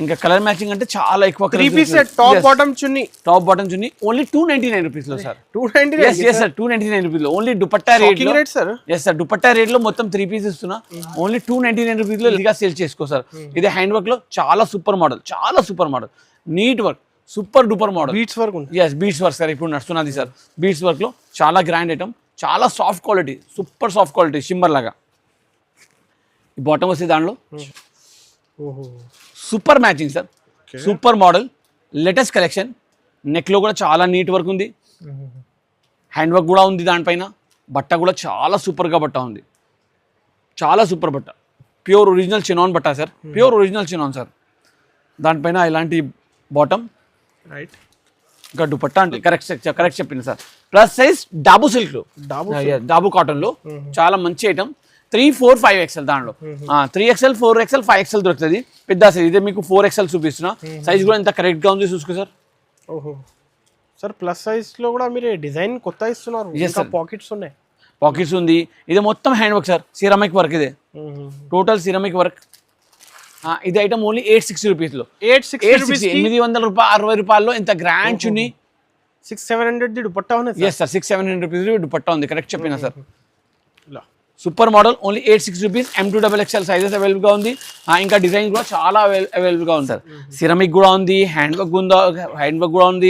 ఇంకా colour matching అంటే చాలా ఎక్కువ 3 పీస్ సెట్ టాప్ బాటమ్ చున్నీ ఓన్లీ 299 రూపీస్ లో సార్. 299 yes sir 299 రూపీస్ లో ఓన్లీ దుపట్టా రేట్ లో. yes sir దుపట్టా రేట్ లో మొత్తం 3 పీస్ ఇస్తున్నా ఓన్లీ 299 రూపీస్ లో ఇదిగా సేల్ చేసుకో సార్. ఇది హ్యాండ్ వర్క్ లో చాలా super model neat work super duper model beads work ఉంది. yes బీట్స్ వర్క్ సార్ ఇప్పుడు నడుస్తున్నది సార్. బీట్స్ వర్క్ లో చాలా గ్రాండ్ ఐటమ్, చాలా soft quality, super soft quality shimmer లాగా. ఈ బాటమ్ వస్తే దానిలో super matching sir, super model latest collection. Neck లో కూడా చాలా నీట్ వర్క్ ఉంది, హ్యాండ్ వర్క్ కూడా ఉంది దానిపైన. బట్ట కూడా చాలా సూపర్గా బట్ట ఉంది, చాలా సూపర్ బట్ట. ప్యూర్ ఒరిజినల్ చినాన్ బట్ట sir, pure original chinon sir. దానిపైన ఇలాంటి బాటమ్ రైట్. ఇంకా దుపట్టా అంటే కరెక్ట్ చెప్పింది sir. Plus size dabu silk లో, డాబు కాటన్ లో చాలా మంచి ఐటమ్. 3, 4, 5 XL దాంట్లో 3XL 4XL 5XL దొరుకుతుంది పెద్ద సైజ్. ఇదే మీకు 4XL చూపిస్తున్నా. సైజ్ కూడా ఎంత కరెక్ట్ గా ఉంది చూసుకో సార్. ఓహో సార్ ప్లస్ సైజ్ లో కూడా మీరు డిజైన్ కొత్త ఇస్తున్నారు. ఇంకా పాకెట్స్ ఉన్నాయి, పాకెట్స్ ఉంది. ఇది మొత్తం hand work sir, ceramic work. ఇదే టోటల్ సిరామిక్ వర్క్. ఇది ఐటమ్ ఓన్లీ 860 రూపీస్ లో. 800 రూపాయల్లో ఇంత గ్రాండ్ చున్నీ. 600-700 దుపట్టా ఉంది. yes sir 600-700 రూపీస్ దుపట్టా ఉంది. కరెక్ట్ చెప్పినా sir. Super model only 860 rupees. M2XXL sizes available గా ఉంది. ఇంకా డిజైన్ కూడా చాలా అవైలబుల్ గా ఉంది సార్. సిరమిక్ కూడా ఉంది, హ్యాండ్ వర్క్ కూడా ఉంది,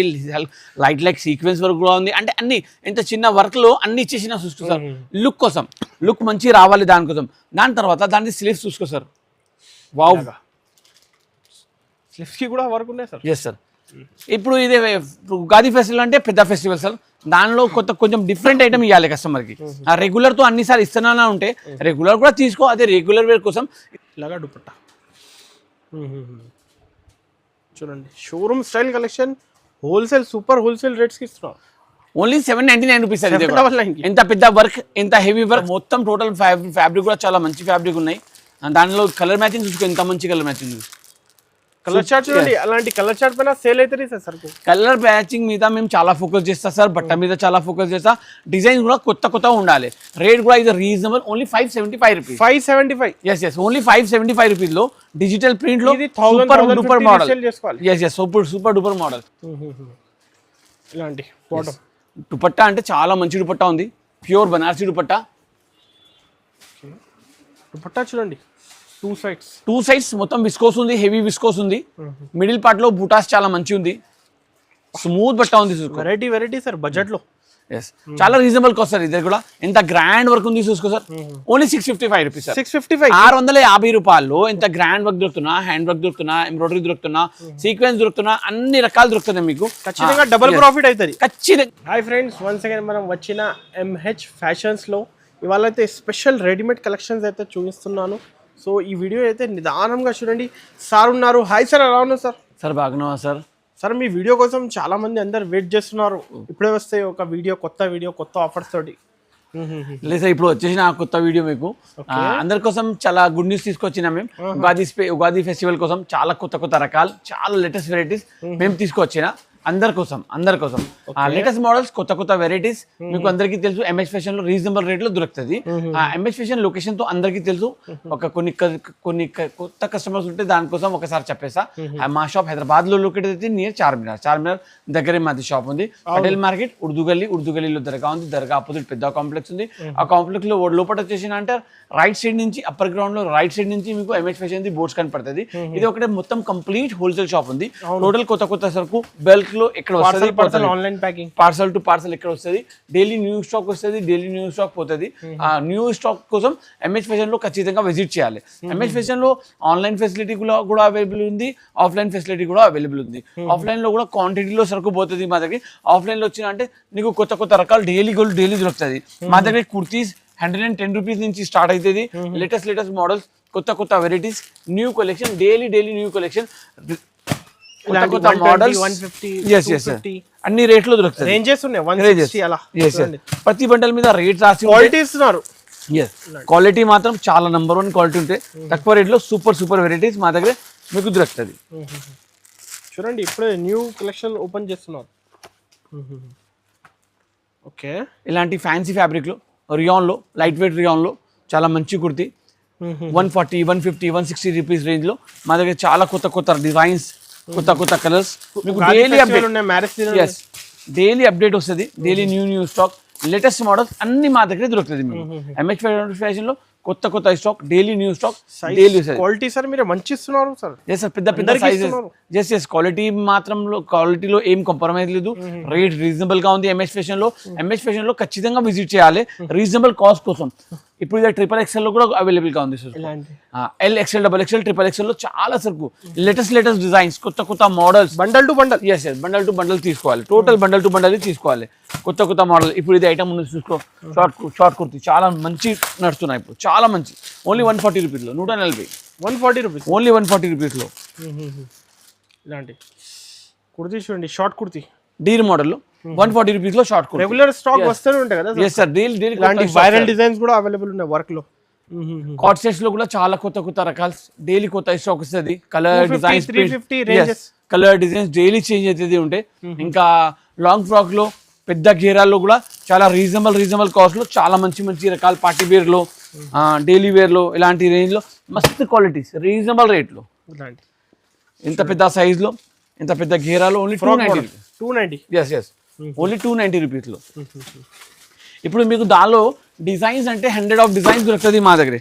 లైట్ సీక్వెన్స్ వర్క్ కూడా ఉంది. అంటే అన్ని ఇంత చిన్న వర్క్ లో అన్ని ఇచ్చేసిన చూసుకో సార్. లుక్ కోసం, లుక్ మంచి రావాలి దానికోసం. దాని తర్వాత దాని స్లీవ్స్ చూసుకో సార్. వావ్, స్లీవ్స్ కి కూడా వర్క్ ఉన్నాయి సార్. Yes sir. ఇప్పుడు ఇదే ఉగాది ఫెస్టివల్ అంటే పెద్ద ఫెస్టివల్ సార్. దానిలో కొంచెం డిఫరెంట్ ఐటమ్ ఇవ్వాలి కస్టమర్కి. రెగ్యులర్ తో అన్నిసార్లు ఇస్తున్నా ఉంటే రెగ్యులర్ కూడా తీసుకో. అదే రెగ్యులర్ వేర్ కోసం ఇలాగా దుపట్టా చూడండి. Showroom style collection wholesale, super wholesale rates కి ఇస్తున్నారు. Only 799 rupees. ఎంత పెద్ద వర్క్, ఎంత హెవీ వర్క్. మొత్తం టోటల్ ఫ్యాబ్రిక్ కూడా చాలా మంచి ఫ్యాబ్రిక్ ఉన్నాయి. దానిలో కలర్ మ్యాచింగ్ చూసుకో, ఎంత మంచి కలర్ మ్యాచింగ్. కలర్ చార్ట్ చూడండి. అలాంటి కలర్ చార్ట్ పైన సేల్ అవుతుంది సార్. కలర్ మ్యాచింగ్ మీద మేము చాలా ఫోకస్ చేస్తాం సార్. బట్ట మీద చాలా ఫోకస్ చేస్తా. డిజైన్ కూడా కొత్త ఉండాలి. రేట్ కూడా ఇది reasonable, only 575 rupees. 575. yes only 575 rupees లో డిజిటల్ ప్రింట్ లో super duper model. yes super duper model. ఇలాంటి బాటమ్ దుపట్టా అంటే చాలా మంచి దుపట్టా ఉంది. ప్యూర్ బనారసి దుపట్టా. దుపట్టా చూడండి, టూ సైడ్స్ మొత్తం విస్కోస్ ఉంది, హెవీ విస్కోస్ ఉంది. మిడిల్ పార్ట్ లో బూటాస్ చాలా మంచి ఉంది, స్మూత్ బట్ట ఉంది. వెరైటీ సార్ బడ్జెట్ లో. చాలా రీజనబుల్ కాస్ట్ సార్. ఇది కూడా ఎంత గ్రాండ్ వర్క్ ఉంది చూసుకో సార్. Only 655 rupees. 650 రూపాయల్లో ఎంత గ్రాండ్ వర్క్ దొరుకుతున్నా, హ్యాండ్ వర్క్ దొరుకుతున్నా, ఎంబ్రాయిడరీ దొరుకుతున్నా, సీక్వెన్స్ దొరుకుతున్నా, అన్ని రకాలు దొరుకుతున్నాయి మీకు. ఖచ్చితంగా డబుల్ ప్రాఫిట్ అవుతుంది ఖచ్చితంగా. హాయ్ ఫ్రెండ్స్, వన్స్ అగైన్ మనం వచ్చిన MH ఫ్యాషన్స్ లో ఇవాళ అయితే స్పెషల్ రెడీమేడ్ కలెక్షన్స్ అయితే చూపిస్తున్నాను. సో ఈ వీడియో అయితే నిదానంగా చూడండి. సార్ ఉన్నారు. హాయ్ సార్, ఎలా ఉన్నారు సార్? సార్ బాగున్నావా సార్? సార్ మీ వీడియో కోసం చాలా మంది అందరు వెయిట్ చేస్తున్నారు. ఇప్పుడే వస్తాయి ఒక వీడియో కొత్త ఆఫర్స్ తోటి. లేదు సార్, ఇప్పుడు వచ్చేసిన కొత్త వీడియో మీకు అందరి కోసం చాలా గుడ్ న్యూస్ తీసుకొచ్చినా మేము. ఉగాది ఫెస్టివల్ కోసం చాలా కొత్త రకాలు, చాలా లేటెస్ట్ వెరైటీస్ మేము తీసుకొచ్చిన అందరి కోసం లేటెస్ట్ మోడల్స్, కొత్త వెరైటీస్. మీకు అందరికీ తెలుసు MH ఫ్యాషన్ లో రీజనబుల్ రేట్ లో దొరుకుతుంది. MH ఫ్యాషన్ లొకేషన్ తో అందరికీ తెలుసు. కొన్ని కొత్త కస్టమర్స్ ఉంటే దానికోసం ఒకసారి చెప్పేసా. మా షాప్ హైదరాబాద్ లో లొకేట్ అయితే నియర్ చార్మినార్ దగ్గరే మాది షాప్ ఉంది. పటేల్ మార్కెట్ ఉర్దూ గల్లీలో దర్గా ఉంది. దర్గా ఆపోజిట్ పెద్ద కాంప్లెక్స్ ఉంది. ఆ కాంప్లెక్స్ లో లోపల వచ్చేసిన అంటే రైట్ సైడ్ నుంచి, అప్పర్ గ్రౌండ్ లో రైట్ సైడ్ నుంచి మీకు MH ఫ్యాషన్ బోర్డ్స్ కనపడుతుంది. ఇది ఒకటే మొత్తం కంప్లీట్ హోల్సేల్ షాప్ ఉంది. టోటల్ కొత్త సరుకు బల్క్ లో ఇక్కడ వస్తుంది. Online packing, parcel to parcel ఇక్కడ వస్తుంది. డైలీ న్యూ స్టాక్ వస్తుంది, డైలీ న్యూ స్టాక్ పోతుంది. ఆ న్యూ స్టాక్ కోసం MH ఫ్యాషన్ లో ఖచ్చితంగా విజిట్ చేయాలి. MH ఫ్యాషన్ లో ఆన్లైన్ ఫెసిలిటీ కూడా అవైలబుల్ ఉంది, ఆఫ్లైన్ ఫెసిలిటీ కూడా అవైలబుల్ ఉంది. ఆఫ్లైన్ లో కూడా క్వాంటిటీలో సరుకు పోతుంది మా దగ్గర. ఆఫ్లైన్ లో వచ్చిన అంటే నీకు కొత్త రకాలు డైలీ దొరుకుతుంది. మా దగ్గర కుర్తీస్ 110 రూపీస్ నుంచి స్టార్ట్ అవుతుంది. లేటెస్ట్ మోడల్స్, కొత్త varieties, new collection, daily new collection, కొత్త మోడల్స్. అన్ని రేట్లో దొరుకుతాయి. రేంజెస్ ఉన్నాయి 160 అలా. ప్రతి బండల్ మీద రేట్ రాసి క్వాలిటీ ఇస్తున్నారు. క్వాలిటీ మాత్రం చాలా నంబర్ 1 క్వాలిటీ ఉంటాయి. తక్కువ రేట్లో సూపర్ వెరైటీస్ మా దగ్గర మీకు దొరుకుతుంది. చూడండి, ఇప్పుడే న్యూ కలెక్షన్ ఓపెన్ చేస్తున్నారు. ఓకే, ఇలాంటి ఫ్యాన్సీ ఫ్యాబ్రిక్ లో రియాన్ లో, లైట్ వెయిట్ రియాన్ లో చాలా మంచి కుర్తీ. 140, 150, 160 రూపీస్ రేంజ్ లో మా దగ్గర చాలా కొత్త కొత్త డిజైన్స్, కొత్త కలర్స్ మీకు daily update. Marriage yes, daily update వస్తుంది, daily new stock, latest models అన్ని మా దగ్గర దొరుకుతుంది మీకు. ఎంహెచ్ ఫ్యాషన్ లో కొత్త stock, daily new stock, daily quality sir మీరు మంచి ఇస్తున్నారు సార్. ఎస్ సార్, పెద్ద సైజెస్. ఎస్ క్వాలిటీ మాత్రంలో క్వాలిటీలో ఏం కాంప్రమైజ్ లేదు, రేట్ రీజనబుల్ గా ఉంది. ఎంహెచ్ ఫ్యాషన్ లో ఖచ్చితంగా విజిట్ చేయాలి రీజనబుల్ కాస్ట్ కోసం. ఇప్పుడు ఇది XXL లో కూడా అవైలబుల్ గా ఉంది sir. L, XL, XXL, XXL లో చాలా సరుకు, లేటెస్ట్ డిజైన్స్, కొత్త models, bundle to bundle. Yes bundle to bundle తీసుకోవాలి, టోటల్ బండల్ టు బండల్ తీసుకోవాలి. కొత్త మోడల్. ఇప్పుడు ఇది ఐటమ్ ఉంది చూసుకో, షార్ట్ కుర్తీ చాలా మంచి నడుస్తున్నాయి ఇప్పుడు, చాలా మంచి. ఓన్లీ 140 రూపీస్ లో, 140. 140 రూపీస్ ఓన్లీ 140 రూపీస్ లో. ఇలాంటి కుర్తీ చూడండి, షార్ట్ కుర్తీ డీర్ మోడల్ లో 140 రూపీస్ లో షార్ట్ కుర్తీ. రెగ్యులర్ స్టాక్ వస్తూనే ఉంటాయి కదా. ఎస్ సార్, డైలీ ఇలాంటి వైరల్ డిజైన్స్ కూడా అవైలబుల్ ఉన్నాయి వర్క్ లో. కాట్ సెట్స్ లో కూడా చాలా కొత్త రకాలు, డైలీ కొత్త స్టాక్ వస్తుంది. Colour designs, 350 ranges, colour designs daily change అవుతుంది ఉంటాయి. ఇంకా లాంగ్ ఫ్రాక్ లో, పెద్ద గేరాల్లో కూడా చాలా రీజనబుల్ కాస్ట్ లో చాలా మంచి రకాల పార్టీ వేర్ లో, డైలీ వేర్ లో, ఇలాంటి రేంజ్ లో మస్తు క్వాలిటీస్, రీజనబుల్ రేట్ లో. ఇంత పెద్ద సైజ్ లో, ఇంత పెద్ద గేరాలో ఓన్లీ 290. ఎస్ ఓన్లీ 290 రూపీస్ లో. ఇప్పుడు మీకు దానిలో డిజైన్స్ అంటే 100 ఆఫ్ డిజైన్స్ దొరుకుతుంది మా దగ్గర.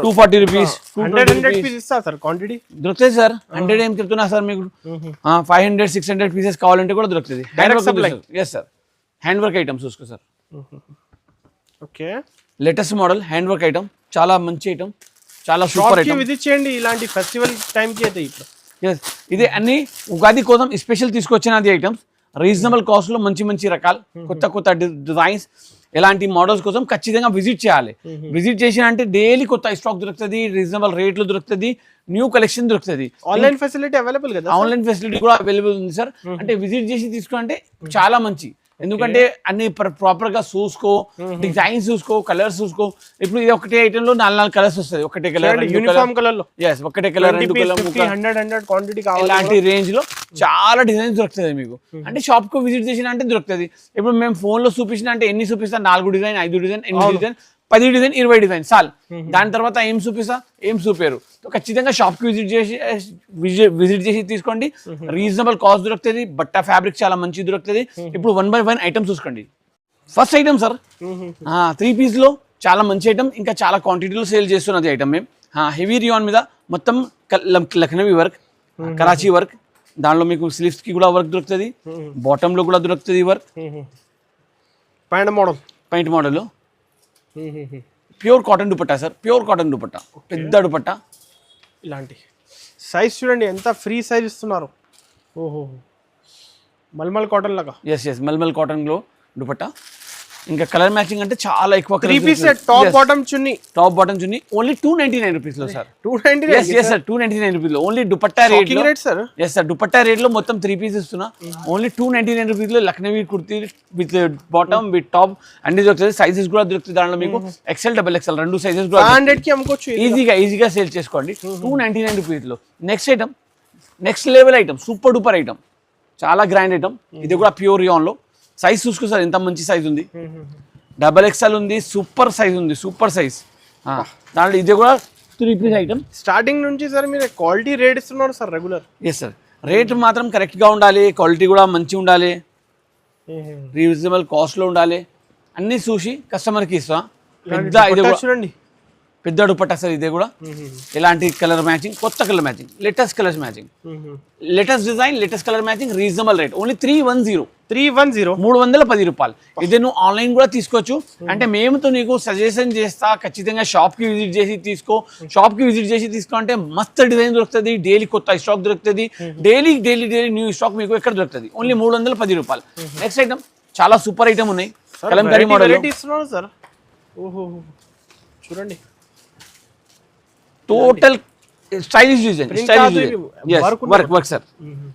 240 రూపీస్, 100 పీస్ ఇస్తా సార్ క్వాంటిటీ దొరుకుతుంది సార్. 100 ఏం చెప్తున్నా సార్ మీకు, 500, 600 పీసెస్ కావాలంటే కూడా దొరుకుతుంది. Yes sir, hand work items చూసుకో sir. Okay, latest model hand work item, చాలా మంచి ఐటమ్, చాలా సూపర్ ఐటమ్. విజిట్ చేయండి ఇలాంటి ఫెస్టివల్ టైం కి అయితే. ఇప్పుడు ఇది అన్ని ఉగాది కోసం స్పెషల్ తీసుకొచ్చినది ఐటమ్స్, రీజనబుల్ కాస్ట్ లో మంచి రకాలు, కొత్త డిజైన్స్, ఇలాంటి మోడల్స్ కోసం ఖచ్చితంగా విజిట్ చేయాలి. విజిట్ చేసిన అంటే డైలీ కొత్త స్టాక్ దొరుకుతుంది, రీజనబుల్ రేట్లు దొరుకుతుంది, న్యూ కలెక్షన్ దొరుకుతుంది. ఆన్లైన్ ఫెసిలిటీ అవైలబుల్ కదా. ఆన్లైన్ ఫెసిలిటీ కూడా అవైలబుల్ ఉంది సార్. అంటే విజిట్ చేసి తీసుకుంటే చాలా మంచి, ఎందుకంటే అన్ని ప్రాపర్ గా చూసుకో, డిజైన్స్ చూసుకో, కలర్స్ చూసుకో. ఇప్పుడు ఇది ఒకటే ఐటమ్ లో 4 కలర్స్ వస్తుంది, ఒకటే కలర్, యూనిఫామ్ కలర్ లో. ఎస్, ఒకటే కలర్, 100 క్వాంటిటీ కావాలి. ఇలాంటి రేంజ్ లో చాలా డిజైన్స్ దొరుకుతుంది మీకు. అంటే షాప్ కు విజిట్ చేసిన అంటే దొరుకుతుంది. ఇప్పుడు మేము ఫోన్ లో చూపించిన అంటే ఎన్ని చూపిస్తాం, 4 design, 5 design, 8 design, 10 design, 20 design చాలు. దాని తర్వాత ఏం చూపిస్తా, ఏం చూపారు. ఖచ్చితంగా షాప్ కి విజిట్ చేసి తీసుకోండి. రీజనబుల్ కాస్ట్ దొరుకుతుంది, బట్ట ఫ్యాబ్రిక్ చాలా మంచి దొరుకుతుంది. ఇప్పుడు 1 by 1 ఐటమ్ చూసుకోండి. ఫస్ట్ ఐటమ్ సార్, 3 పీస్ లో చాలా మంచి ఐటమ్, ఇంకా చాలా క్వాంటిటీలో సేల్ చేస్తున్నది ఐటమ్. మేము హెవీ రియాన్ మీద మొత్తం లక్నవీ వర్క్, కరాచీ వర్క్, దానిలో మీకు స్లీవ్స్ కి కూడా వర్క్ దొరుకుతుంది, బాటమ్ లో కూడా దొరుకుతుంది work. Point model pure cotton dupatta sir, pure cotton dupatta, పెద్ద దుపట్టా. ఇలాంటి సైజ్ చూడండి ఎంత ఫ్రీ సైజ్ ఇస్తున్నారు. ఓహో, మల్మల్ కాటన్ లాగా. ఎస్ మల్మల్ కాటన్ లో దుపట్టా. ఇంకా కలర్ మ్యాచింగ్ అంటే చాలా ఎక్కువ. 3 పీస్ టాప్ బాటమ్ చున్నీ ఓన్లీ 299 రూపీస్ లో సార్. 299 ఎస్ సార్, 299 రూపీస్ లో ఓన్లీ దుపట్టా రేట్ లో. ఎస్ సార్, దుపట్టా రేట్ లో మొత్తం 3 పీస్ ఇస్తున్నా. ఓన్లీ 299 రూపీస్ లో Lucknowi kurti with bottom with top అన్ని దొరుకుతుంది. సైజెస్ కూడా దొరుకుతుంది దాంట్లో మీకు. XL, XXL 2 సైజెస్ కూడా 100 కి అమ్ముకోవచ్చు ఈజీగా సేల్ చేసుకోండి 299 రూపీస్ లో. Next item, next level item, super duper item, చాలా గ్రాండ్ ఐటమ్. ఇది కూడా ప్యూర్ రియాన్ లో. సైజ్ చూసుకో సార్, ఎంత మంచి సైజ్ ఉంది. XXL ఉంది, సూపర్ సైజ్ ఉంది, సూపర్ సైజ్. దాంట్లో ఇది కూడా 3 పీస్ ఐటమ్. స్టార్టింగ్ నుంచి సార్ మీరు క్వాలిటీ రేట్ ఇస్తున్నారు sir regular. Yes sir, rate మాత్రం కరెక్ట్ గా ఉండాలి, క్వాలిటీ కూడా మంచిగా ఉండాలి, రీజనబుల్ కాస్ట్ లో ఉండాలి. అన్ని చూసి కస్టమర్ కి ఇస్తా. పెద్ద ఇది చూడండి, పెద్ద దుపట్టా సార్. ఇదే కూడా ఎలాంటి కలర్ మ్యాచింగ్, కొత్త colour matching, latest colours matching, latest design, latest colour matching, reasonable rate only 310 310 రూపాయలు. ఇదే నువ్వు ఆన్లైన్ కూడా తీసుకోవచ్చు. అంటే మేముతో నీకు సజెషన్ చేస్తా, ఖచ్చితంగా షాప్ కి విజిట్ చేసి తీసుకో. షాప్ కి విజిట్ చేసి తీసుకో అంటే మస్తు డిజైన్ దొరుకుతుంది, డైలీ కొత్త స్టాక్ దొరుకుతుంది, డైలీ న్యూ స్టాక్ మీకు ఎక్కడ దొరుకుతుంది. ఓన్లీ 310 రూపాయలు. నెక్స్ట్ ఐటమ్ చాలా సూపర్ ఐటమ్ ఉన్నాయి, కలంకారీ మోడల్ సార్. ఓహో, చూడండి total stylish design, work sir,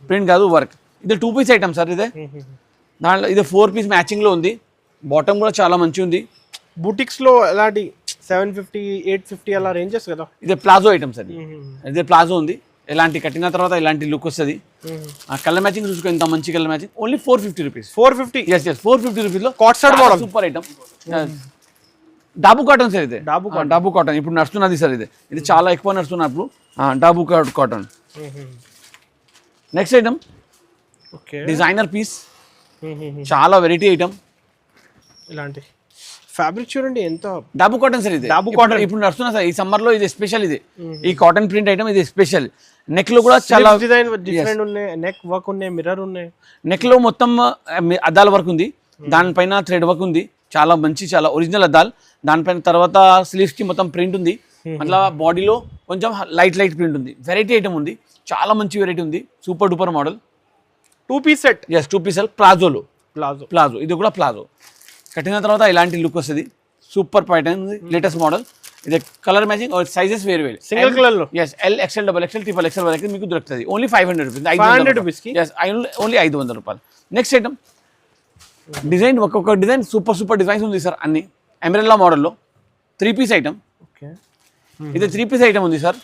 print కాదు వర్క్. ఇది 2 పీస్ ఐటమ్ సార్. ఇదే దాంట్లో ఇది 4 పీస్ మ్యాచింగ్ లో ఉంది. బాటమ్ కూడా చాలా మంచి ఉంది. బూటిక్స్ లో ఎలాంటి 750, 850 అలా రేంజెస్ కదా. ఇదే ప్లాజో ఐటమ్ సార్. ఇదే ప్లాజో ఉంది, ఎలాంటి కట్టిన తర్వాత ఇలాంటి లుక్ వస్తుంది. ఆ కలర్ మ్యాచింగ్ చూసుకో, ఎంత మంచి colour matching. Only 450 rupees. 450 yes 450 rupees లో కాట్ set model super item. Dabu cotton sir ఇది డాబు డాబు కాటన్ ఇప్పుడు నడుస్తున్నది సార్ ఇది చాలా ఎక్కువ నడుస్తున్నప్పుడు dabu cotton. Next item okay designer piece, చాలా వెరైటీ ఐటమ్. ఇలాంటి ఫ్యాబ్రిక్ చూడండి ఎంత డాబు కాటన్ సార్ ఇది డాబు కాటన్ ఇప్పుడు నడుస్తున్నా సార్ ఈ సమ్మర్ లో ఇది స్పెషల్. ఇది ఈ కాటన్ ప్రింట్ ఐటమ్ ఇది స్పెషల్. నెక్ లో కూడా చాలా డిజైన్ డిఫరెంట్ ఉన్నాయి, నెక్ వర్క్ ఉన్నాయి, మిర్రర్ ఉన్నాయి. నెక్ లో మొత్తం అద్దాల వర్క్ ఉంది, దానిపైన థ్రెడ్ వర్క్ ఉంది, చాలా మంచి చాలా ఒరిజినల్ అద్దాలు. దానిపైన తర్వాత స్లీవ్స్ కి మొత్తం ప్రింట్ ఉంది, అట్లా బాడీలో కొంచెం లైట్ ప్రింట్ ఉంది. వెరైటీ ఐటమ్ ఉంది, చాలా మంచి వెరైటీ ఉంది, super duper model. 2 piece set. Yes 2 piece palazzo ఇది కూడా ప్లాజో కట్టిన తర్వాత ఇలాంటి లుక్ వస్తుంది. సూపర్ ప్యాటర్న్ ఉంది, లేటెస్ట్ మోడల్. ఇది కలర్ మ్యాచింగ్ సైజెస్ వేరు సింగిల్ కలర్ లో. S L XL double XL triple XL వరకు మీకు దొరుకుతుంది. Only 500 rupees. 500 రూపీస్ కి ఓన్లీ 500 రూపాయలు. నెక్స్ట్ ఐటమ్ డిజైన్, ఒక్కొక్క డిజైన్ సూపర్ డిజైన్స్ ఉంది సార్. అన్ని ఎమరెల్లా మోడల్లో 3 పీస్ ఐటమ్. ఓకే ఇది 3 పీస్ ఐటమ్ ఉంది సార్.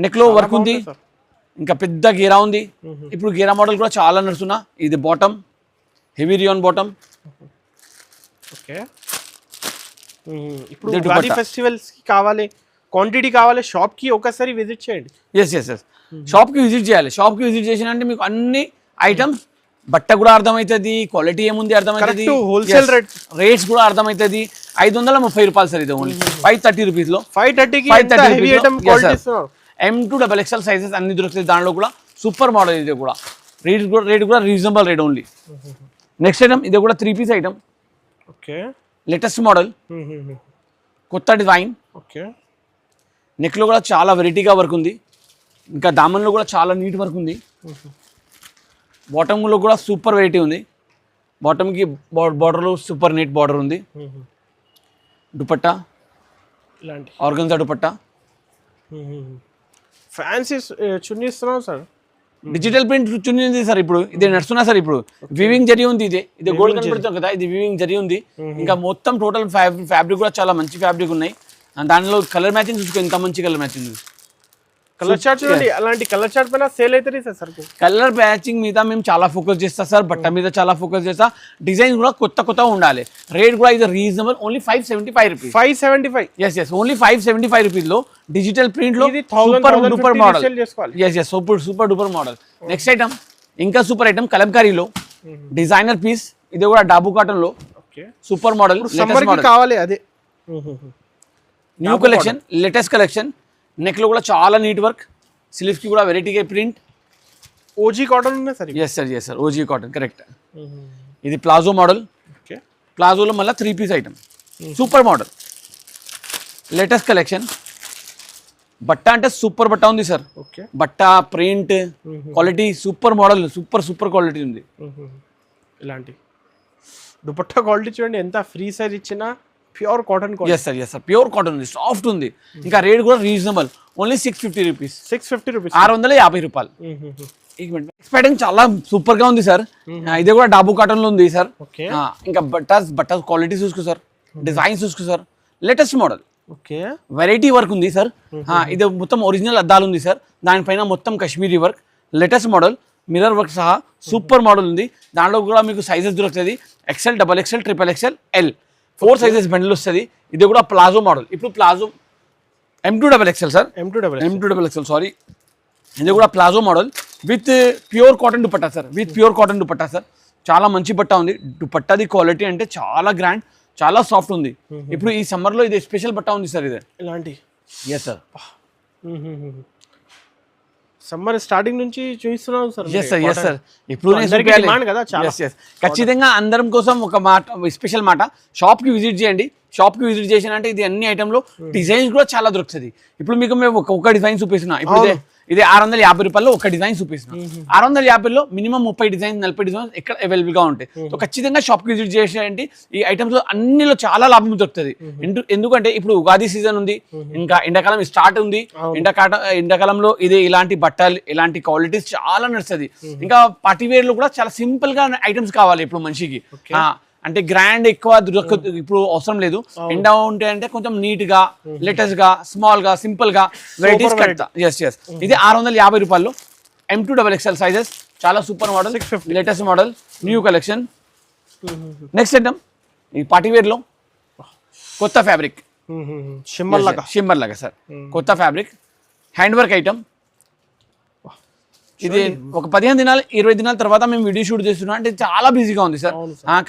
నెక్ లో వర్క్ ఉంది, ఇంకా పెద్ద గేరా ఉంది. ఇప్పుడు గేరా మోడల్ కూడా చాలా నడుస్తున్నా. ఇది bottom, heavy rayon bottom. Okay ఇప్పుడు ఉగాది ఫెస్టివల్స్ కి కావాలి, క్వాంటిటీ కావాలి, షాప్ కి ఒకసారి విజిట్ చేయండి. ఎస్ షాప్ కి విజిట్ చేయాలి. షాప్ కి విజిట్ చేసినంటే మీకు అన్ని ఐటమ్స్ బట్ట కూడా అర్థమవుతుంది, క్వాలిటీ ఏముంది అర్థమవుతుంది, హోల్సేల్ రేట్స్ కూడా అర్థమవుతుంది. 530 రూపాయలు సార్ ఇది. ఓన్లీ 530 రూపీస్ లో 530 M2XXL సైజెస్ అన్ని దొరుకుతాయి. దానిలో కూడా సూపర్ మోడల్. ఇది కూడా రేట్ కూడా reasonable rate only. Next item ఇది కూడా 3 piece item. Okay latest model, కొత్త డిజైన్. ఓకే నెక్ లో కూడా చాలా వెరైటీగా వర్క్ ఉంది, ఇంకా దామన్లో కూడా చాలా నీట్ వర్క్ ఉంది. బాటమ్ లో కూడా సూపర్ వెరైటీ ఉంది. బాటమ్ కి బార్డర్ సూపర్ నీట్ బార్డర్ ఉంది. దుపట్టా ఇలాంటి ఆర్గన్జా దుపట్టా. ఫ్యాన్సీ చున్నీ ఇస్తున్నాం సార్. డిజిటల్ ప్రింట్ చున్నీ ఉంది సార్. ఇప్పుడు ఇది నడుస్తున్నా సార్. ఇప్పుడు వివింగ్ జరి ఉంది. ఇది గోల్డ్ కనపడుతుంది కదా, ఇది వివింగ్ జరి ఉంది. ఇంకా మొత్తం టోటల్ ఫ్యాబ్రిక్ కూడా చాలా మంచి ఫ్యాబ్రిక్ ఉన్నాయి. దానిలో కలర్ మ్యాచింగ్ చూసుకో, ఎంత మంచి కలర్ మ్యాచింగ్. కలర్ చార్ట్ చూడండి, అలాంటి కలర్ చార్ట్ పైన సేల్ అవుతుంది సార్. కలర్ మ్యాచింగ్ మీద మేము చాలా ఫోకస్ చేస్తాం సార్. బట్ట మీద చాలా ఫోకస్ చేస్తా. డిజైన్ కూడా కొత్త ఉండాలి. రేట్ కూడా ఇది reasonable, only 575 rupees. 575. Yes only 575 rupees లో డిజిటల్ ప్రింట్ లో super duper model. Super duper model. Next item ఇంకా సూపర్ ఐటమ్ కలంకారీలో డిజైనర్ పీస్. ఇది కూడా డాబు కాటన్ లో సూపర్ మోడల్. సమ్మర్ కి కావాలి అదే. New collection, latest collection. Neck లో కూడా చాలా నీట్ వర్క్, స్లీవ్స్ కి కూడా వెరైటీగా ప్రింట్. ఓజీ కాటన్ ఉన్నాయి సార్. Yes sir OG cotton correct. ఇది ప్లాజో మోడల్. ప్లాజోలో మళ్ళీ 3 piece item, super model, latest collection. బట్ట అంటే సూపర్ బట్ట ఉంది సార్. బట్ట print quality super model, super quality ఉంది. ఇలాంటి దుపట్టా క్వాలిటీ చూడండి, ఎంత ఫ్రీ సైజ్ ఇచ్చినా pure cotton. Yes sir pure cotton ఉంది, సాఫ్ట్ ఉంది. ఇంకా రేట్ కూడా రీజనబుల్, ఓన్లీ 650 రూపీస్. 650 రూపాయలు. ఎక్స్పెక్టింగ్ చాలా సూపర్ గా ఉంది సార్. ఇది కూడా డాబు కాటన్ లో ఉంది సార్. ఇంకా బట్ట క్వాలిటీ చూసుకో సార్, డిజైన్ చూసుకో sir, latest model. Variety work ఉంది సార్. ఇది మొత్తం ఒరిజినల్ అద్దాలు ఉంది సార్. దానిపైన మొత్తం Kashmiri work, latest model, mirror work సహా సూపర్ మోడల్ ఉంది. దాంట్లో కూడా మీకు సైజెస్ దొరుకుతుంది. XL, XXL, XXL, L 4 sizes bundle వస్తుంది. ఇది కూడా ప్లాజో మోడల్. ఇప్పుడు palazzo M2XXL sir. M2XXL sorry. ఇది కూడా palazzo model with pure cotton dupatta sir. Sir చాలా మంచి బట్ట ఉంది. దుపట్టాది క్వాలిటీ అంటే చాలా గ్రాండ్, చాలా సాఫ్ట్ ఉంది. ఇప్పుడు ఈ సమ్మర్ లో ఇది స్పెషల్ బట్ట ఉంది సార్. ఇది ఇలాంటి. ఎస్ సార్ సమ్మర్ స్టార్టింగ్ నుంచి చూపిస్తున్నాం సార్. సార్ ఇప్పుడు ఖచ్చితంగా అందరం కోసం ఒక మాట, స్పెషల్ మాట, షాప్ కి విజిట్ చేయండి. షాప్ కి విజిట్ చేసిన ఇది అన్ని ఐటమ్ లో డిజైన్స్ కూడా చాలా దొరుకుతుంది. ఇప్పుడు మీకు మేము ఒక డిజైన్ చూపిస్తున్నా. ఇప్పుడు ఇది 650 రూపాయల్లో ఒక డిజైన్ చూపిస్తున్నాం. 650లో మినిమం 30 డిజైన్స్ 40 డిజైన్స్ ఇక్కడ అవైలబుల్ గా ఉంటాయి. సో ఖచ్చితంగా షాప్ కి విజిట్ చేసేయండి. ఈ ఐటమ్స్ లో అన్నిలో చాలా లాభం దొరుకుతుంది. ఎందుకంటే ఇప్పుడు ఉగాది సీజన్ ఉంది, ఇంకా ఎండాకాలం స్టార్ట్ ఉంది. ఎండాకాలంలో ఇది ఇలాంటి బట్టలు, ఇలాంటి క్వాలిటీస్ చాలా నడుస్తుంది. ఇంకా పార్టీ వేర్ లో కూడా చాలా సింపుల్ గా ఐటమ్స్ కావాలి ఇప్పుడు మనిషికి. అంటే గ్రాండ్ ఎక్కువ ఇప్పుడు అవసరం లేదు. ఎండా ఉంటే అంటే కొంచెం నీట్ గా, లేటెస్ట్ గా, స్మాల్ గా, సింపుల్ గా వెరైటీస్ కడతా. ఎస్ ఇది 650 రూపాయలు. M2XXL సైజెస్, చాలా super model, latest model, new collection. Next item ఈ పార్టీ వేర్ లో కొత్త ఫ్యాబ్రిక్, షిమ్మర్ లాగా. షిమ్మర్ లాగా సార్, కొత్త ఫ్యాబ్రిక్, హ్యాండ్ వర్క్ ఐటమ్. ఇది ఒక 15 దినాలు 20 దినాల తర్వాత మేము వీడియో షూట్ చేస్తున్నాం అంటే చాలా బిజీగా ఉంది సార్.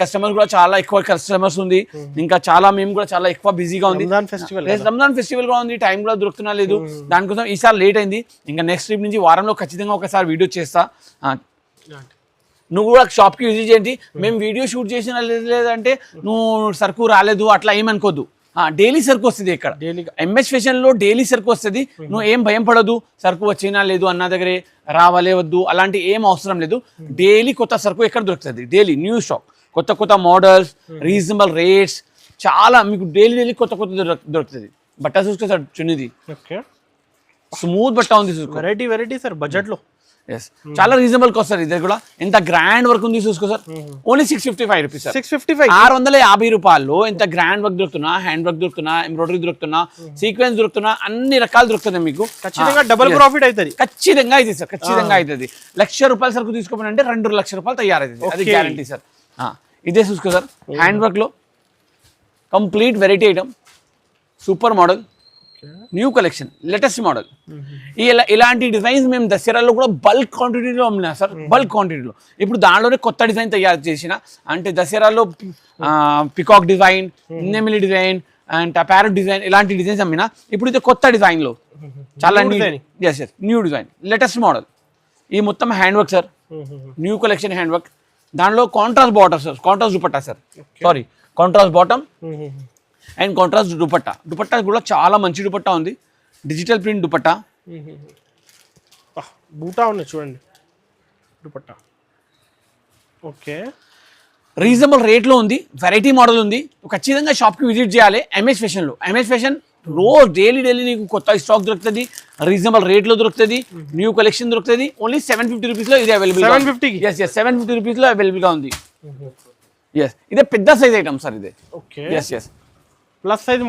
కస్టమర్స్ కూడా చాలా ఎక్కువ కస్టమర్స్ ఉంది, ఇంకా చాలా మేము కూడా చాలా ఎక్కువ బిజీగా ఉంది. రంజాన్ ఫెస్టివల్ కూడా ఉంది, టైం కూడా దొరుకుతున్నా లేదు. దానికోసం ఈసారి లేట్ అయింది. ఇంకా నెక్స్ట్ ట్రిప్ నుంచి వారంలో ఖచ్చితంగా ఒకసారి వీడియో చేస్తా. నువ్వు కూడా షాప్కి విజిట్ చేయండి. మేము వీడియో షూట్ చేసిన లేదంటే నువ్వు సరుకు రాలేదు అట్లా ఏమనుకోద్దు. డైలీ సరుకు వస్తుంది ఇక్కడ. ఎంఎస్ ఫ్యాషన్లో డైలీ సరుకు వస్తుంది. నువ్వు ఏం భయం పడదు, సరుకు వచ్చినా లేదు అన్న దగ్గరే రావాలే వద్దు అలాంటి ఏం అవసరం లేదు. డైలీ కొత్త సరుకు ఎక్కడ దొరుకుతుంది, డైలీ న్యూ స్టాక్, కొత్త కొత్త మోడల్స్, రీజనబుల్ రేట్స్, చాలా మీకు డైలీ కొత్త కొత్త దొరుకుతుంది. బట్ట చూసుకో సార్, చున్నీది స్మూత్ బట్ట ఉంది చూసుకో, వెరైటీ సార్ బడ్జెట్లో. ఎస్, చాలా రీజనబుల్ కాస్ట్ సార్. ఇది కూడా ఎంత గ్రాండ్ వర్క్ ఉంది చూసుకో సార్. Only 655 rupees sir. 650 రూపాయల్లో ఎంత గ్రాండ్ వర్క్ దొరుకుతున్నా, హ్యాండ్ వర్క్ దొరుకుతున్నా, ఎంబ్రాయిడరీ దొరుకుతున్నా, సీక్వెన్స్ దొరుకుతున్నా, అన్ని రకాలు దొరుకుతుంది మీకు. ఖచ్చితంగా డబుల్ ప్రాఫిట్ అవుతుంది. ఖచ్చితంగా అవుతుంది సార్, ఖచ్చితంగా అవుతుంది. 1,00,000 రూపాయలు సరుకు తీసుకోమంటే 2 లక్షల రూపాయలు తయారవుతుంది, అది గ్యారంటీ సార్. ఇదే చూసుకో సార్, హ్యాండ్ వర్క్ లో complete variety item, super model, new collection, latest model. ఇలాంటి డిజైన్స్ మేము దసరాలో కూడా బల్క్ క్వాంటిటీలో అమ్మినా సార్, బల్క్ క్వాంటిటీలో. ఇప్పుడు దానిలోనే కొత్త డిజైన్ తయారు చేసిన, అంటే దసరాలో పికాక్ డిజైన్, నెమిలి డిజైన్ అండ్ ప్యారెట్ డిజైన్, ఇలాంటి డిజైన్స్ అమ్మినా. ఇప్పుడు ఇది కొత్త డిజైన్లో చాలా న్యూ డిజైన్, లేటెస్ట్ మోడల్. ఈ మొత్తం hand work sir, new collection hand work. దానిలో contrast bottom sir, contrast dupatta sir, sari contrast bottom and contrast dupatta కూడా చాలా మంచి దుపట్టా ఉంది. డిజిటల్ ప్రింట్ దుపట్టా, బూటా ఉన్నాయి చూడండి దుపట్టా. ఓకే, రీజనబుల్ రేట్లో ఉంది, వెరైటీ మోడల్ ఉంది. ఖచ్చితంగా షాప్కి విజిట్ చేయాలి. ఎంఎస్ ఫ్యాషన్లో, ఎంఎస్ ఫ్యాషన్ రోజు డైలీ నీకు కొత్త స్టాక్ దొరుకుతుంది, రీజనబుల్ రేట్లో దొరుకుతుంది, న్యూ కలెక్షన్ దొరుకుతుంది. ఓన్లీ 750 రూపీస్లో ఇది అవైలబుల్. 750 రూపీస్లో అవైలబుల్గా ఉంది. ఎస్, ఇదే పెద్ద సైజ్ ఐటమ్ సార్ ఇది. Yes plus size,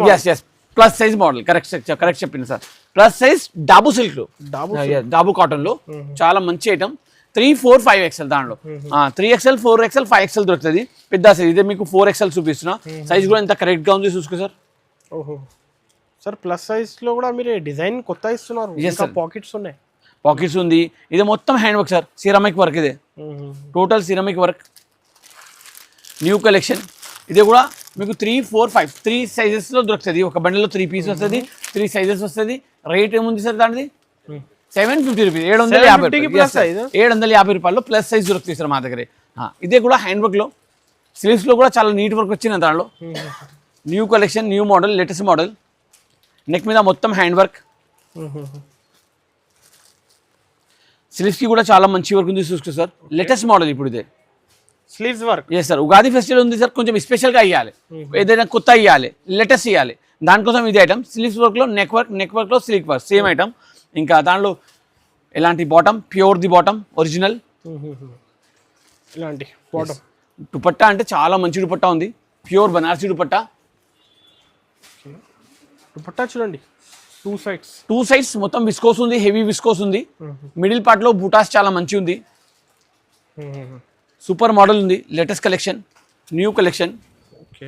plus size model. Correct చెప్పింది sir. Plus size dabu silk లో, డాబు కాటన్ లో చాలా మంచి ఐటమ్. 3, 4, 5XL దాంట్లో 3XL, 4XL, 5XL దొరుకుతుంది. పెద్ద సైజ్ ఇదే మీకు 4XL చూపిస్తున్నా. సైజ్ కూడా ఎంత కరెక్ట్ గా ఉంది చూసుకో సార్. ఓహో సార్, ప్లస్ సైజ్ లో కూడా మీరు డిజైన్ కొత్త ఇస్తున్నారు. పాకెట్స్ ఉన్నాయి, పాకెట్స్ ఉంది. ఇది మొత్తం hand work sir, ceramic work. ఇదే total ceramic work, new collection. ఇది కూడా మీకు 3, 4, 5 3 సైజెస్లో దొరుకుతుంది. ఒక బండిలో 3 పీస్ వస్తుంది, 3 సైజెస్ వస్తుంది. రేట్ ఏముంది సార్ దానిది? 750 రూపీస్, 750 రూపాయలు ప్లస్ సైజ్ దొరుకుతుంది సార్ మా దగ్గర. ఇదే కూడా హ్యాండ్ వర్క్లో, స్లీవ్స్లో కూడా చాలా నీట్ వర్క్ వచ్చింది దానిలో. New collection, new model, latest model. Neck మీద మొత్తం హ్యాండ్ వర్క్, స్లీవ్స్కి కూడా చాలా మంచి వర్క్ ఉంది చూసుకో సార్. లేటెస్ట్ మోడల్ ఇప్పుడు ఇదే sleeves work. Yes sir, Ugadi festival ఉంది సార్, కొంచెం స్పెషల్గా ఇవ్వాలి, ఏదైనా కొత్త ఇవ్వాలి, లేటెస్ట్ ఇవ్వాలి. దానికోసం ఇది ఐటమ్. స్లీవ్స్ వర్క్లో నెక్ వర్క్లో స్లీవ్ వర్క్ సేమ్ ఐటమ్. ఇంకా దానిలో ఎలాంటి bottom, pure the bottom, original ఇలాంటి బాటమ్. దుపట్టా అంటే చాలా మంచి దుపట్టా ఉంది, ప్యూర్ బనారసి దుపట్టా. దుపట్టా చూడండి, టూ సైడ్స్ మొత్తం విస్కోస్ ఉంది, హెవీ విస్కోస్ ఉంది. మిడిల్ పార్ట్లో బూటాస్ చాలా మంచి ఉంది. సూపర్ మోడల్ ఉంది, latest collection, new collection. Okay,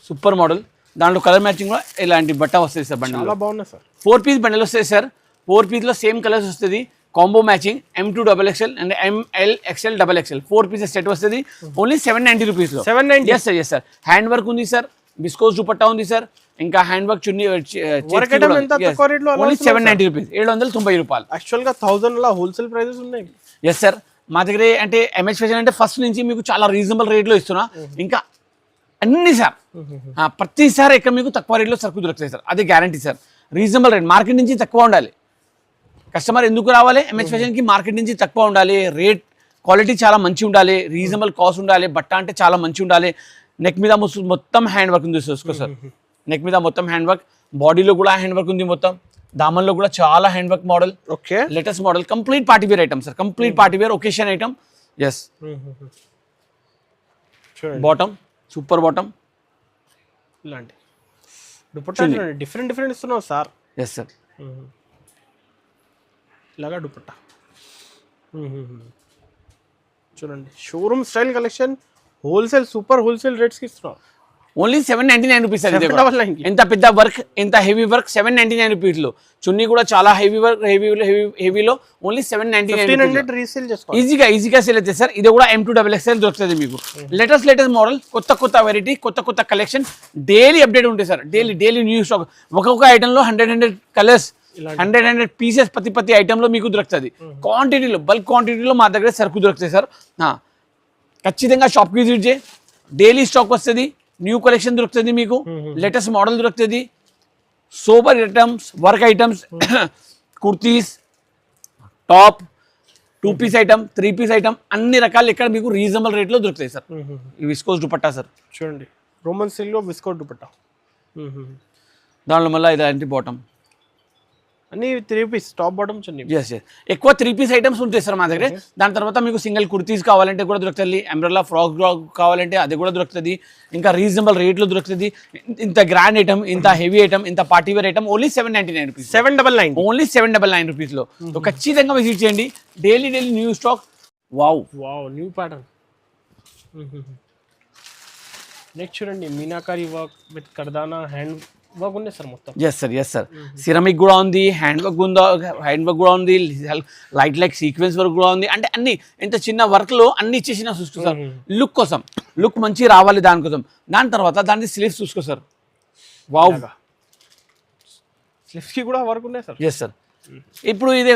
super model. దాంట్లో కలర్ మ్యాచింగ్ కూడా ఇలాంటి బట్ట వస్తుంది సార్. బండిల్ చాలా బాగున్నాయి సార్. 4 పీస్ బండిల్ వస్తుంది సార్. 4 పీస్లో సేమ్ కలర్స్ వస్తుంది. Combo matching M2 XXL and ML XL XXL 4 pieces set వస్తుంది. ఓన్లీ 790 రూపీస్లో. 790. Yes sir. హ్యాండ్ వర్క్ ఉంది సార్, బిస్కోస్ దుపట్టా ఉంది సార్. ఇంకా హ్యాండ్ వర్క్ చున్నీ ఓన్లీ 790 రూపీస్, 790 రూపాయలు. యాక్చువల్గా 1000 హోల్సేల్ ప్రైజెస్ ఉన్నాయి. ఎస్ సార్, మా దగ్గర అంటే ఎంఎస్ ఫ్యాషన్ అంటే ఫస్ట్ నుంచి మీకు చాలా రీజనబుల్ రేట్లో ఇస్తున్నా. ఇంకా అన్ని సార్, ప్రతిసారి ఇక్కడ మీకు తక్కువ రేట్లో సరుకు దొరుకుతాయి సార్, అది guarantee sir. Reasonable rate, market నుంచి తక్కువ ఉండాలి. కస్టమర్ ఎందుకు రావాలి ఎంఎస్ ఫ్యాషన్కి? మార్కెట్ నుంచి తక్కువ ఉండాలి, రేట్ క్వాలిటీ చాలా మంచి ఉండాలి, రీజనబుల్ కాస్ట్ ఉండాలి, బట్ట అంటే చాలా మంచి ఉండాలి. నెక్ మీద మొత్తం హ్యాండ్ వర్క్ ఉంది చూసుకో సార్. నెక్ మీద మొత్తం హ్యాండ్ వర్క్, బాడీలో కూడా హ్యాండ్ వర్క్ ఉంది మొత్తం. దామన్లో కూడా చాలా hand work model. Okay, latest model, complete party wear item sir, complete party wear occasion item. Yes, bottom, super bottom. ఇలాంటి దుపట్టా డిఫరెంట్ ఇస్తున్నావు సార్. ఎస్ సార్, ఇలాగా దుపట్టా చూడండి. Showroom style collection, wholesale, super wholesale రేట్స్కి ఇస్తున్నావు. Only 799 rupees. అది 799 కి. ఎంత పెద్ద వర్క్, ఎంత హెవీ వర్క్, 799 రూపీస్ లో. చున్నీ కూడా చాలా హెవీ వర్క్, హెవీలో ఓన్లీ 799 1500 రీసేల్ చేసుకోవాలి. ఈజీగా సేల్ అవుతుంది సార్. ఇది కూడా M2XXL దొరుకుతుంది మీకు. లేటెస్ట్ మోడల్, కొత్త వెరైటీ, కొత్త కలెక్షన్, డైలీ అప్డేట్ ఉంటాయి సార్. Daily new stock. ఒక్కొక్క ఐటమ్ లో 100 కలర్స్, 100 పీసెస్ ప్రతి ఐటమ్ లో మీకు దొరుకుతుంది. క్వాంటిటీలో, బల్క్ క్వాంటిటీలో మా దగ్గర సరుకు దొరుకుతాయి సార్. ఖచ్చితంగా షాప్కి విజిట్ చేయి. డైలీ స్టాక్ వస్తుంది, న్యూ కలెక్షన్ దొరుకుతుంది మీకు, లేటెస్ట్ మోడల్ దొరుకుతుంది, sober items, work items, kurtis, top, 2 piece item, 3 piece item, అన్ని రకాలు ఇక్కడ మీకు రీజనబుల్ రేట్లో దొరుకుతాయి సార్. ఈ విస్కోస్ దుపట్టా సార్, చూడండి రోమన్ సిల్క్ లో విస్కోస్ దుపట్టా. దానిలో మళ్ళీ ఇలాంటి బాటమ్, అన్ని 3 piece top bottom chunni. Yes ఎక్కువ 3 పీస్ ఐటమ్స్ ఉంటాయి సార్ మా దగ్గర. దాని తర్వాత మీకు సింగిల్ కుర్తీస్ కావాలంటే కూడా దొరుకుతుంది, అంబ్రెల్లా ఫ్రాక్ కావాలంటే అది కూడా దొరుకుతుంది. ఇంకా రీజనబుల్ రేట్లో దొరుకుతుంది. ఇంత గ్రాండ్ ఐటమ్, ఇంత హెవీ ఐటమ్, ఇంత party wear item only 799 rupees. 799 only 799 rupees లో. ఖచ్చితంగా విజిట్ చేయండి. Daily new stock. Wow new pattern. Next చూడండి meenakari work with kardana hand work ఉంది సార్ మొత్తం. Yes sir. సిరమిక్ కూడా ఉంది, హ్యాండ్ వర్క్ కూడా ఉంది, లైట్ సీక్వెన్స్ వర్క్ కూడా ఉంది. అంటే అన్ని ఇంత చిన్న వర్క్ లో అన్ని ఇచ్చేసిన చూసుకో సార్. లుక్ కోసం, లుక్ మంచి రావాలి దానికోసం. దాని తర్వాత దాని స్లీవ్స్ చూసుకో సార్. వావ్, స్లీవ్స్ కి కూడా వర్క్ ఉన్నాయి సార్. Yes sir. ఇప్పుడు ఇదే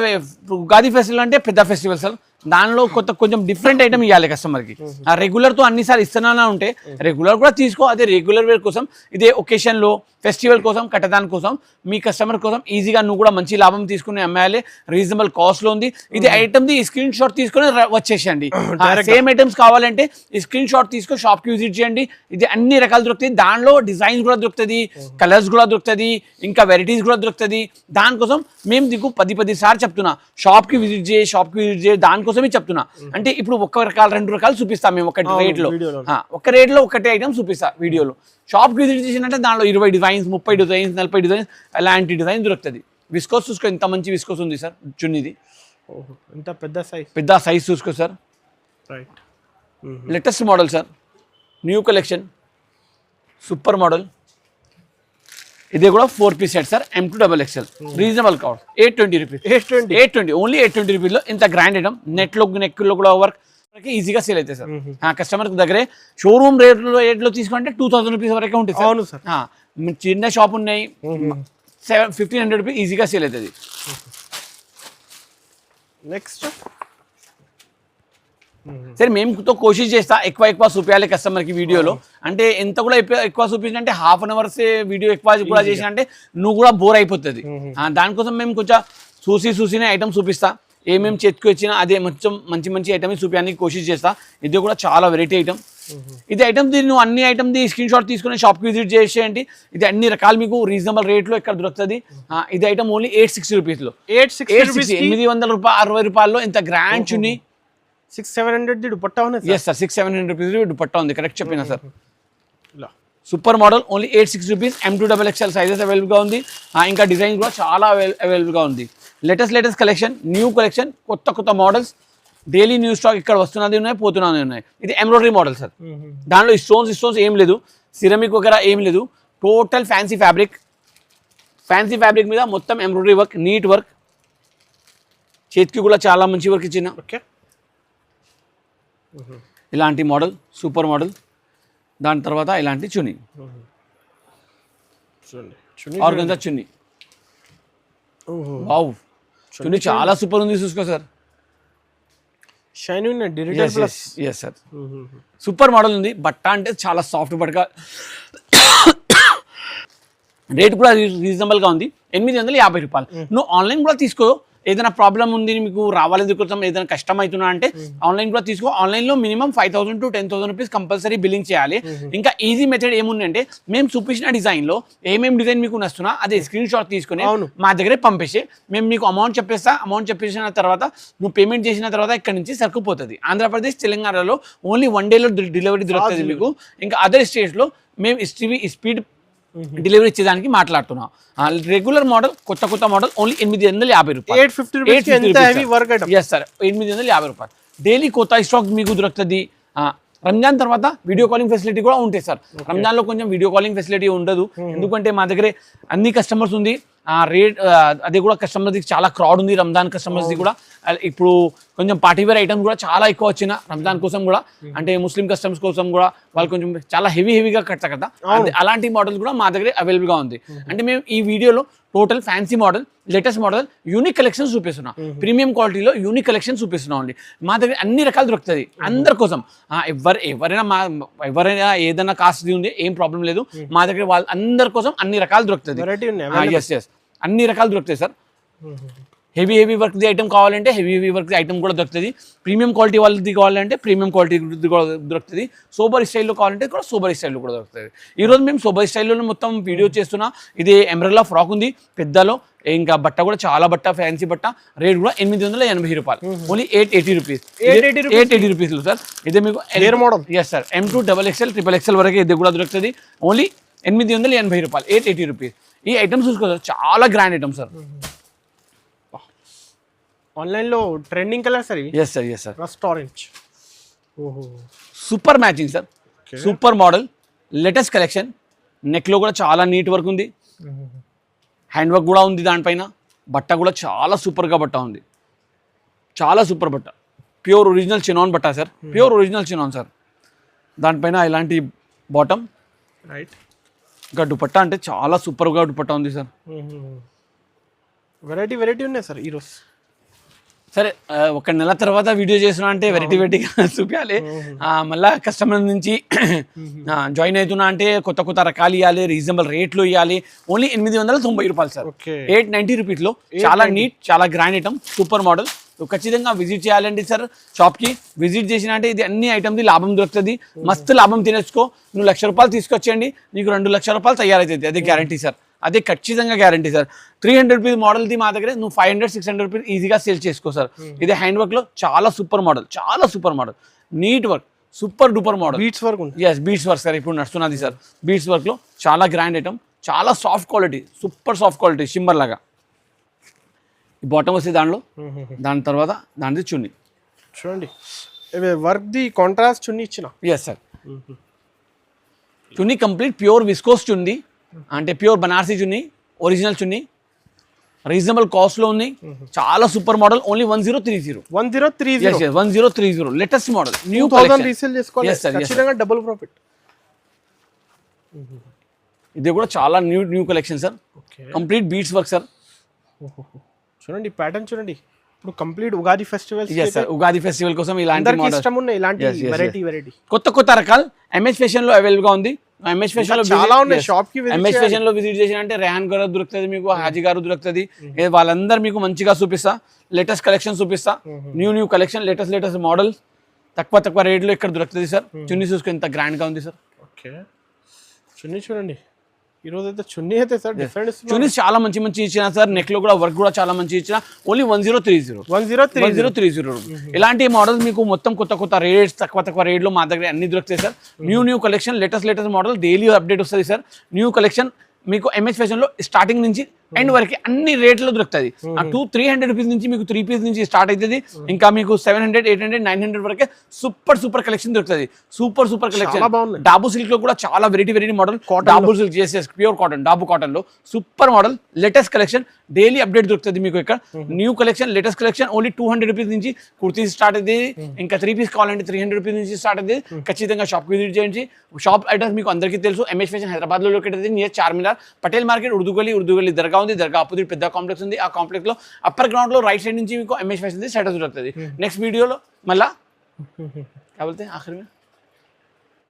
ఉగాది ఫెస్టివల్ అంటే పెద్ద ఫెస్టివల్ సార్. దానిలో కొంచెం డిఫరెంట్ ఐటమ్ ఇవ్వాలి కస్టమర్కి. ఆ రెగ్యులర్తో అన్నిసార్లు ఇస్తున్నానా ఉంటే రెగ్యులర్ కూడా తీసుకో. అదే రెగ్యులర్ వేర్ కోసం, ఇదే ఒకేషన్లో ఫెస్టివల్ కోసం, కట్టదాని కోసం, మీ కస్టమర్ కోసం ఈజీగా నువ్వు కూడా మంచి లాభం తీసుకుని అమ్మాయాలి. రీజనబుల్ కాస్ట్లో ఉంది. ఇది ఐటమ్ది స్క్రీన్ షాట్ తీసుకొని వచ్చేసేయండి. సేమ్ ఐటమ్స్ కావాలంటే ఈ స్క్రీన్ షాట్ తీసుకొని షాప్కి విజిట్ చేయండి. ఇది అన్ని రకాలు దొరుకుతాయి. దానిలో డిజైన్స్ కూడా దొరుకుతుంది, కలర్స్ కూడా దొరుకుతుంది, ఇంకా వెరైటీస్ కూడా దొరుకుతుంది. దానికోసం మేము నీకు 10 సార్లు చెప్తున్నా, షాప్కి విజిట్ చేయి. దానికోసమే చెప్తున్నా. అంటే ఇప్పుడు ఒక రకాలు 2 రకాలు చూపిస్తాం మేము ఒక రేట్లో. ఒక రేట్లో ఒకటే ఐటమ్ చూపిస్తా వీడియోలో. షాప్కి విజిట్ చేసినట్టే దానిలో 20 డిజైన్స్, 30 డిజైన్స్, 40 డిజైన్స్, అలాంటి డిజైన్ దొరుకుతుంది. విస్కోస్ చూసుకో, ఎంత మంచి విస్కోస్ ఉంది సార్ చున్నీది. ఇంత పెద్ద సైజ్ చూసుకో sir. Right. Latest model sir, new collection, super model. ఇది కూడా 4 piece set sir, M2XXL. Reasonable cost, 820 rupees. 820 only 820 రూపీస్లో ఇంత గ్రాండ్ ఐటమ్. నెక్లో కూడా వర్క్ ఈజీగా సేల్ అవుతాయి సార్. కస్టమర్ దగ్గరే షోరూమ్ రేట్లో తీసుకుంటే 2000 రూపీస్ వరకే ఉంటుంది సార్. అవును సార్. చిన్న షాప్ ఉన్నాయి, 1500 రూపీస్ ఈజీగా సేల్ అవుతుంది. నెక్స్ట్ సరే, మేము కోషిష్ చేస్తా ఎక్కువ చూపించాలి కస్టమర్కి వీడియోలో. అంటే ఎంత కూడా ఎక్కువ చూపించాలంటే హాఫ్ అన్ అవర్స్ వీడియో ఎక్కువ కూడా చేసినంటే నువ్వు కూడా బోర్ అయిపోతుంది. దానికోసం మేము కొంచెం చూసిన ఐటమ్ చూపిస్తా. ఏమేమి చేతికి వచ్చినా అదే మంచి ఐటమ్ చూపించడానికి కోషిష్ చేస్తా. ఇది కూడా చాలా వెరైటీ ఐటమ్. ఇది ఐటమ్ నువ్వు అన్ని ఐటమ్ స్క్రీన్ షాట్ తీసుకుని షాప్కి విజిట్ చేసేయండి. ఇది అన్ని రకాలు మీకు రీజనబుల్ రేట్లో ఇక్కడ దొరుకుతుంది. ఇది ఐటమ్ ఓన్లీ 860 రూపీస్లో. 860 రూపాయల్లో ఇంత గ్రాండ్ చున్నీ. 600-700 దుపట్టా ఉంది. ఎస్ సార్, 600-700 రూపీస్ దుపట్టా ఉంది. కరెక్ట్ చెప్పినా sir. Super model only 860 rupees. M2XXL sizes అవైలబుల్గా ఉంది. ఇంకా డిజైన్ కూడా చాలా అవైలబుల్గా ఉంది. లేటెస్ట్ కలెక్షన్, న్యూ కలెక్షన్, కొత్త మోడల్స్, డైలీ న్యూ స్టాక్ ఇక్కడ వస్తున్నది ఉన్నాయి, పోతున్నది ఉన్నాయి. ఇది ఎంబ్రాయిడరీ మోడల్ సార్. దానిలో స్టోన్స్ ఏం లేదు, సిరమిక్ వగేరా ఏం లేదు. టోటల్ ఫ్యాన్సీ ఫ్యాబ్రిక్ మీద మొత్తం ఎంబ్రాయిడరీ వర్క్, నీట్ వర్క్. చేతికి కూడా చాలా మంచి వర్క్ ఇచ్చిన. ఓకే, ఇలాంటి మోడల్, సూపర్ మోడల్. దాని తర్వాత ఇలాంటి చున్నీ, ఆర్గంజా చున్నీ. వావ్, చున్నీ చాలా సూపర్ ఉంది, చూసుకో sir. Shining yes sir, super model ఉంది. బట్ట అంటే చాలా సాఫ్ట్ బట్ట. రేట్ కూడా రీజనబుల్గా ఉంది, 850 రూపాయలు. నువ్వు ఆన్లైన్ కూడా తీసుకో. ఏదైనా ప్రాబ్లం ఉంది మీకు రావాలి కోసం, ఏదైనా కష్టం అవుతున్నా అంటే ఆన్లైన్ కూడా తీసుకో. ఆన్లైన్లో minimum 5000 to 10,000 rupees compulsory billing చేయాలి. ఇంకా ఈజీ మెథడ్ ఏముందంటే, మేము చూపించిన డిజైన్లో ఏమేమి డిజైన్ మీకు నస్తున్నా అదే స్క్రీన్ షాట్ తీసుకుని మా దగ్గరే పంపేసి మేము మీకు అమౌంట్ చెప్పేసిన తర్వాత నువ్వు పేమెంట్ చేసిన తర్వాత ఇక్కడ నుంచి సరుకుపోతుంది. ఆంధ్రప్రదేశ్, తెలంగాణలో ఓన్లీ 1 డేలో డెలివరీ దొరుకుతుంది మీకు. ఇంకా అదర్ స్టేట్స్లో మేము స్పీడ్ డెలివరీ ఇచ్చేదానికి మాట్లాడుతున్నాం. రెగ్యులర్ మోడల్, కొత్త మోడల్ ఓన్లీ 850 రూపాయలు. 850 రూపీస్. ఎస్ సార్, 850 రూపాయలు. డైలీ కొత్త స్టాక్ మీకు దొరుకుతుంది. రంజాన్ తర్వాత వీడియో కాలింగ్ ఫెసిలిటీ కూడా ఉంటాయి సార్. రంజాన్లో కొంచెం వీడియో కాలింగ్ ఫెసిలిటీ ఉండదు, ఎందుకంటే మా దగ్గర అన్ని కస్టమర్స్ ఉంది. రేట్ అది కూడా కస్టమర్స్కి చాలా క్రౌడ్ ఉంది రంజాన్ కస్టమర్స్ది కూడా. ఇప్పుడు కొంచెం పార్టీవేర్ ఐటమ్స్ కూడా చాలా ఎక్కువ వచ్చిన రంజాన్ కోసం కూడా, అంటే ముస్లిం కస్టమర్స్ కోసం కూడా వాళ్ళు కొంచెం చాలా హెవీగా కడతా కదా, అలాంటి మోడల్స్ కూడా మా దగ్గర అవైలబుల్గా ఉంది. అంటే మేము ఈ వీడియోలో total fancy model, latest model, unique collections చూపిస్తున్నాం. ప్రీమియం క్వాలిటీలో యూనిక్ కలెక్షన్స్ చూపిస్తున్నాం అండి. మా దగ్గర అన్ని రకాలు దొరుకుతుంది అందరి కోసం. ఎవరైనా ఏదైనా కాస్ట్ ఉంది ఏం ప్రాబ్లం లేదు, మా దగ్గర వాళ్ళ అందరి కోసం అన్ని రకాలు దొరుకుతుంది. ఎస్ అన్ని రకాలు దొరుకుతాయి సార్. హెవీ వర్క్ది ఐటమ్ కావాలంటే హెవీ వర్క్ది ఐటమ్ కూడా దొరుకుతుంది. ప్రీమియం క్వాలిటీ వాళ్ళది కావాలంటే ప్రీమియం క్వాలిటీ కూడా దొరుకుతుంది. సూపర్ స్టైల్లో కావాలంటే కూడా సూపర్ స్టైల్లో కూడా దొరుకుతుంది. ఈరోజు మేము సూపర్ స్టైల్లోనే మొత్తం వీడియో చేస్తున్నా. ఇది ఎంబ్రెల్లా ఫ్రాక్ ఉంది పెద్దలో, ఇంకా బట్ట కూడా చాలా బట్ట, ఫ్యాన్సీ బట్ట. రేట్ కూడా 880 రూపాయలు, ఓన్లీ 880 రూపీస్. 880 rupees sir. ఇది మీకు model. Yes sir, M2 XXL XXL వరకు ఇది కూడా దొరుకుతుంది. ఓన్లీ 880 రూపాయలు, 880 రూపీస్. ఈ ఐటమ్స్ చూసుకోవచ్చు, చాలా గ్రాండ్ ఐటమ్స్ సార్. ఆన్లైన్లో trending colour sir. Yes sir. Rust orange. ఓహో, super matching sir, super model, latest collection. నెక్లో కూడా చాలా నీట్ వర్క్ ఉంది, హ్యాండ్ వర్క్ కూడా ఉంది దానిపైన. బట్ట కూడా చాలా సూపర్గా బట్ట ఉంది, చాలా సూపర్ బట్ట. ప్యూర్ ఒరిజినల్ చినాన్ బట్ట sir, pure original chinon sir. దానిపైన ఇలాంటి బాటమ్, రైట్. ఇంకా దుపట్ట అంటే చాలా సూపర్గా దుపట్ట ఉంది సార్. వెరైటీ ఉన్నాయి సార్ ఈరోజు. సరే, ఒక నెల తర్వాత వీడియో చేస్తున్నా అంటే వెరైటీగా చూపించాలి. మళ్ళీ కస్టమర్ నుంచి జాయిన్ అవుతున్నా అంటే కొత్త రకాలు ఇవ్వాలి, రీజనబుల్ రేట్లు ఇవ్వాలి. ఓన్లీ 890 రూపాయలు సార్, 890 రూపీస్లో చాలా నీట్, చాలా గ్రాండ్ ఐటమ్, సూపర్ మోడల్. ఖచ్చితంగా విజిట్ చేయాలండి సార్ షాప్కి. విజిట్ చేసిన అంటే ఇది అన్ని ఐటమ్ది లాభం దొరుకుతుంది, మస్తు లాభం తినేసుకో. నువ్వు 1,00,000 రూపాయలు తీసుకొచ్చేయండి, నీకు 2,00,000 రూపాయలు తయారవుతుంది, అదే గ్యారంటీ సార్, అదే ఖచ్చితంగా గ్యారంటీ సార్. 300 రూపీస్ మోడల్ది మా దగ్గర నువ్వు 500-600 రూపీస్ ఈజీగా సేల్ చేసుకో సార్. ఇది హ్యాండ్ వర్క్లో చాలా సూపర్ మోడల్, చాలా super model, neat work, super duper model. Beads work. Yes, beads work sir ఇప్పుడు నడుస్తున్నది సార్. బీట్స్ వర్క్లో చాలా గ్రాండ్ ఐటమ్, చాలా soft quality, super soft quality, shimmer లాగా. ఈ బాటమ్ వస్తే దాని తర్వాత దానిది చున్నీ చూడండి, వర్క్ది కాంట్రాస్ట్ చున్నీ ఇచ్చిన. ఎస్ సార్, చున్నీ కంప్లీట్ ప్యూర్ విస్కోస్ చున్నీ, అంటే ప్యూర్ బనారసీ చున్నీ, ఒరిజినల్ చున్నీ, రీజనబుల్ కాస్ట్లో ఉంది, చాలా super model. Only 1030 latest model, new resale చేసుకోవాలి, డబుల్ ప్రాఫిట్. ఇది కూడా చాలా new collection sir, complete beats work sir. చూడండి ప్యాటర్న్ చూడండి. ఇప్పుడు complete Ugadi festival. Ugadi festival కోసం ఇలాంటి వెరైటీ కొత్త రకాలు ఎంఎస్ ఫ్యాషన్ లో అవైలబుల్ గా ఉంది. ఎంఎస్ ఫ్యాషన్ లో చాలా ఉన్నాయి. షాప్ కి ఎంఎస్ ఫ్యాషన్ లో విజిట్ చేసిన అంటే రెహాన్ గారు దొరుకుతుంది, మీకు హాజీ గారు దొరుకుతుంది. వాళ్ళందరూ మీకు మంచిగా చూపిస్తా, లేటెస్ట్ కలెక్షన్ చూపిస్తా, న్యూ కలెక్షన్, లేటెస్ట్ మోడల్, తక్కువ రేట్లో ఇక్కడ దొరుకుతుంది సార్. చున్నీ చూసుకుని ఎంత గ్రాండ్ గా ఉంది సార్. ఓకే, చున్నీ చూడండి. ఈరోజు అయితే చున్నీ అయితే సార్ డిఫరెంట్ చున్నీ చాలా మంచి ఇచ్చిన సార్. నెక్ లో కూడా వర్క్ కూడా చాలా మంచి ఇచ్చిన. ఓన్లీ 1030 ఇలాంటి మోడల్స్ మీకు మొత్తం కొత్త రేట్స్, తక్కువ రేట్లో మా దగ్గర అన్ని దొరుకుతాయి sir. New collection, latest model, daily update వస్తుంది సార్. న్యూ కలెక్షన్ మీకు ఎంఎస్ ఫ్యాషన్ లో స్టార్టింగ్ నుంచి ఎండ్ వరకు అన్ని రేట్లో దొరుకుతుంది. 300 రూపీస్ నుంచి మీకు 3 పీస్ నుంచి స్టార్ట్ అవుతుంది. ఇంకా మీకు 700, 800, 900 వరకే సూపర్ కలెక్షన్ దొరుకుతుంది. Super collection. డాబు సిల్క్ లో కూడా చాలా వెరైటీ మోడల్, డాబు సిల్క్ చేసేసి ప్యూర్ కాటన్, డాబు కాటన్ లో super model, latest collection, daily update దొరుకుతుంది మీకు ఇక్కడ. New collection, latest collection, only 200 rupees నుంచి కుర్తీస్ స్టార్ట్ అవుతుంది. ఇంకా 3 పీస్ కావాలంటే 300 రూపీస్ నుంచి స్టార్ట్ అవుతుంది. ఖచ్చితంగా షాప్ విజిట్ చేయండి. షాప్ అడ్రస్ మీకు అందరికీ తెలుసు, ఎంఎస్ ఫ్యాషన్ హైదరాబాద్ లో లొకేట్ అవుతుంది, నియర్ చార్మినార్, పటేల్ మార్కెట్, ఉర్దూ గల్లీ దర్గా ఉంది. దర్గా ఆపోజిట్ పెద్ద కాంప్లెక్స్ ఉంది. ఆ కాంప్లెక్స్ లో అప్పర్ గ్రౌండ్ లో రైట్ సైడ్ నుంచి మీకు ఎంఎస్ ఫ్యాషన్ స్టేటస్ దొరుకుతుంది. నెక్స్ట్ వీడియోలో మళ్ళా ఆఖరి